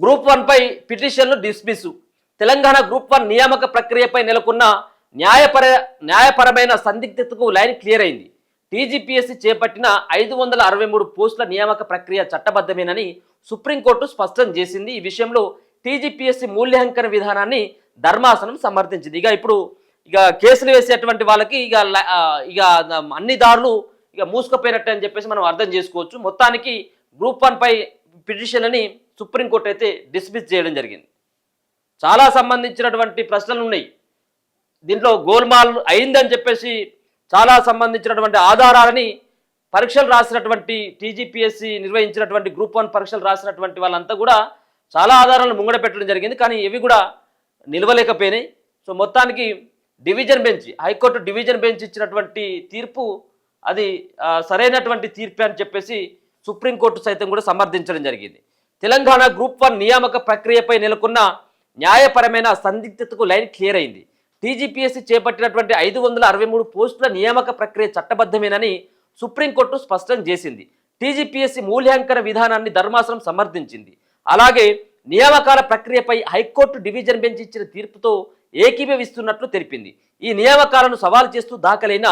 Group 1 పై పిటిషన్లు dismiss. Telangana group 1 నియామక ప్రక్రియపై నెలకొన్న న్యాయపరమైన సందిగ్ధతకు లైన్ క్లియర్ అయింది. టీజీపీఎస్సీ చేపట్టిన 563 పోస్టుల నియామక ప్రక్రియ చట్టబద్ధమేనని సుప్రీంకోర్టు స్పష్టం చేసింది. ఈ విషయంలో టీజీపీఎస్సీ మూల్యాంకన విధానాన్ని ధర్మాసనం సమర్థించింది. ఇప్పుడు కేసులు వేసేటువంటి వాళ్ళకి ఇక అన్ని దారులు మూసుకుపోయినట్టు అని చెప్పేసి మనం అర్థం చేసుకోవచ్చు. మొత్తానికి గ్రూప్ 1 పై పిటిషన్లని సుప్రీంకోర్టు అయితే డిస్మిస్ చేయడం జరిగింది. చాలా సంబంధించినటువంటి ప్రశ్నలు ఉన్నాయి. దీంట్లో గోల్మాల్ అయిందని చెప్పేసి చాలా సంబంధించినటువంటి ఆధారాలని పరీక్షలు రాసినటువంటి టీజీపీఎస్సీ నిర్వహించినటువంటి గ్రూప్ 1 పరీక్షలు రాసినటువంటి వాళ్ళంతా కూడా చాలా ఆధారాలను ముంగడ పెట్టడం జరిగింది. కానీ ఇవి కూడా నిలవలేకపోయినాయి. సో మొత్తానికి division bench, high court division bench ఇచ్చినటువంటి తీర్పు అది సరైనటువంటి తీర్పు అని చెప్పేసి సుప్రీంకోర్టు సైతం కూడా సమర్థించడం జరిగింది. తెలంగాణ గ్రూప్ 1 నియామక ప్రక్రియపై నెలకొన్న న్యాయపరమైన సందిగ్ధతకు లైన్ క్లియర్ అయింది. టీజీపీఎస్సీ చేపట్టినటువంటి 563 పోస్టుల నియామక ప్రక్రియ చట్టబద్ధమేనని సుప్రీంకోర్టు స్పష్టం చేసింది. టీజీపీఎస్సీ మూల్యాంకన విధానాన్ని ధర్మాసనం సమర్థించింది. అలాగే నియామకాల ప్రక్రియపై హైకోర్టు డివిజన్ బెంచ్ ఇచ్చిన తీర్పుతో ఏకీభవిస్తున్నట్లు తెలిపింది. ఈ నియామకాలను సవాల్ చేస్తూ దాఖలైన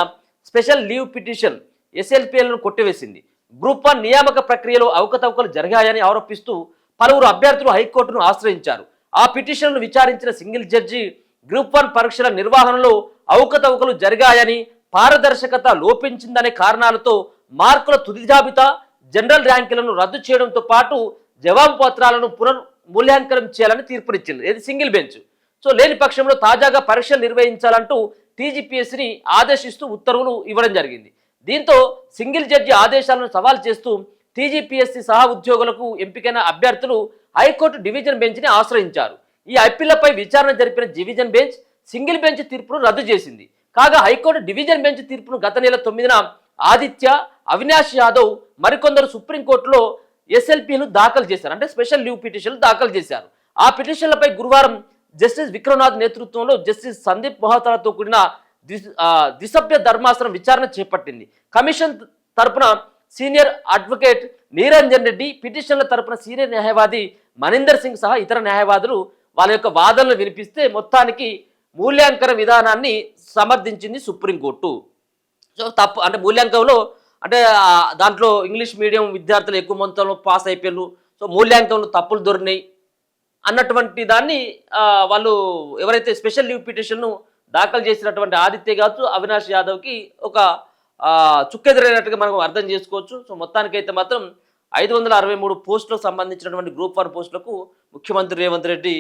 స్పెషల్ లీవ్ పిటిషన్ ఎస్ఎల్పీఎల్ను కొట్టివేసింది. గ్రూప్ 1 నియామక ప్రక్రియలో అవకతవకలు జరిగాయని ఆరోపిస్తూ పలువురు అభ్యర్థులు హైకోర్టును ఆశ్రయించారు. ఆ పిటిషన్ను విచారించిన సింగిల్ జడ్జి గ్రూప్ 1 పరీక్షల నిర్వహణలో అవకతవకలు జరిగాయని, పారదర్శకత లోపించిందనే కారణాలతో మార్కుల తుది జాబితా, జనరల్ ర్యాంకులను రద్దు చేయడంతో పాటు జవాబు పత్రాలను మూల్యాంకనం చేయాలని తీర్పునిచ్చింది. ఇది సింగిల్ బెంచ్. సో లేని పక్షంలో తాజాగా పరీక్షలు నిర్వహించాలంటూ టీజీపీఎస్సీని ఆదేశిస్తూ ఉత్తర్వులు ఇవ్వడం జరిగింది. దీంతో సింగిల్ జడ్జి ఆదేశాలను సవాల్ చేస్తూ టీజీపీఎస్సీ సహా ఉద్యోగులకు ఎంపికైన అభ్యర్థులు హైకోర్టు డివిజన్ బెంచ్ని ఆశ్రయించారు. ఈ అప్పీళ్లపై విచారణ జరిపిన డివిజన్ బెంచ్ సింగిల్ బెంచ్ తీర్పును రద్దు చేసింది. కాగా హైకోర్టు డివిజన్ బెంచ్ తీర్పును గత నెల 9న ఆదిత్య, అవినాష్ యాదవ్ మరికొందరు సుప్రీంకోర్టులో ఎస్ఎల్పీలు దాఖలు చేశారు. అంటే స్పెషల్ లీవ్ పిటిషన్లు దాఖలు చేశారు. ఆ పిటిషన్లపై గురువారం జస్టిస్ విక్రమ్నాథ్ నేతృత్వంలో జస్టిస్ సందీప్ మోహతాలతో కూడిన ద్విసభ్య ధర్మాసనం విచారణ చేపట్టింది. కమిషన్ తరపున సీనియర్ అడ్వకేట్ నిరంజన్ రెడ్డి, పిటిషన్ల తరపున సీనియర్ న్యాయవాది మనీందర్ సింగ్ సహా ఇతర న్యాయవాదులు వాళ్ళ యొక్క వాదనలు వినిపిస్తే మొత్తానికి మూల్యాంకన విధానాన్ని సమర్థించింది సుప్రీంకోర్టు. సో తప్పు అంటే మూల్యాంకనంలో అంటే దాంట్లో ఇంగ్లీష్ మీడియం విద్యార్థులు ఎక్కువ మొత్తంలో పాస్ అయిపోయారు. సో మూల్యాంకనంలో తప్పులు దొరికినాయి అన్నటువంటి దాన్ని వాళ్ళు ఎవరైతే స్పెషల్ లీవ్ పిటిషన్ను దాఖలు చేసినటువంటి ఆదిత్య కావచ్చు, అవినాష్ యాదవ్కి ఒక చుక్కెదురైనట్టుగా మనం అర్థం చేసుకోవచ్చు. సో మొత్తానికైతే మాత్రం 563 పోస్టులకు సంబంధించినటువంటి గ్రూప్ 1 పోస్టులకు ముఖ్యమంత్రి రేవంత్ రెడ్డి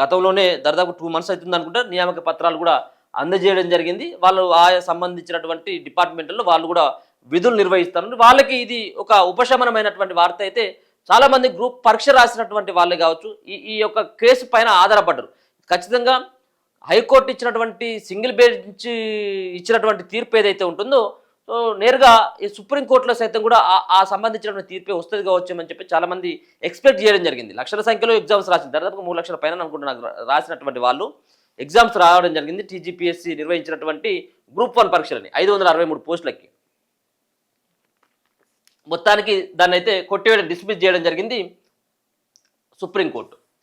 గతంలోనే దాదాపు 2 months అవుతుంది అనుకుంటా నియామక పత్రాలు కూడా అందజేయడం జరిగింది. వాళ్ళు ఆయా సంబంధించినటువంటి డిపార్ట్మెంట్లో వాళ్ళు కూడా విధులు నిర్వహిస్తారు. వాళ్ళకి ఇది ఒక ఉపశమనమైనటువంటి వార్త. అయితే చాలామంది గ్రూప్ పరీక్ష రాసినటువంటి వాళ్ళే కావచ్చు ఈ యొక్క కేసు పైన ఆధారపడ్డారు. ఖచ్చితంగా హైకోర్టు ఇచ్చినటువంటి సింగిల్ బెంచ్ ఇచ్చినటువంటి తీర్పు ఏదైతే ఉంటుందో సో నేరుగా ఈ సుప్రీంకోర్టులో సైతం కూడా ఆ సంబంధించినటువంటి తీర్పే వస్తుంది కావచ్చామని చెప్పి చాలామంది ఎక్స్పెక్ట్ చేయడం జరిగింది. లక్షల సంఖ్యలో ఎగ్జామ్స్ రాసింది, దాదాపు 3 లక్షల పైన అనుకుంటున్నారు రాసినటువంటి వాళ్ళు ఎగ్జామ్స్ రావడం జరిగింది. టీజీపీఎస్సీ నిర్వహించినటువంటి గ్రూప్ 1 పరీక్షలని 563 పోస్టులకి మొత్తానికి దాన్ని అయితే కొట్టివేయడం డిస్మిస్ చేయడం జరిగింది సుప్రీంకోర్టు.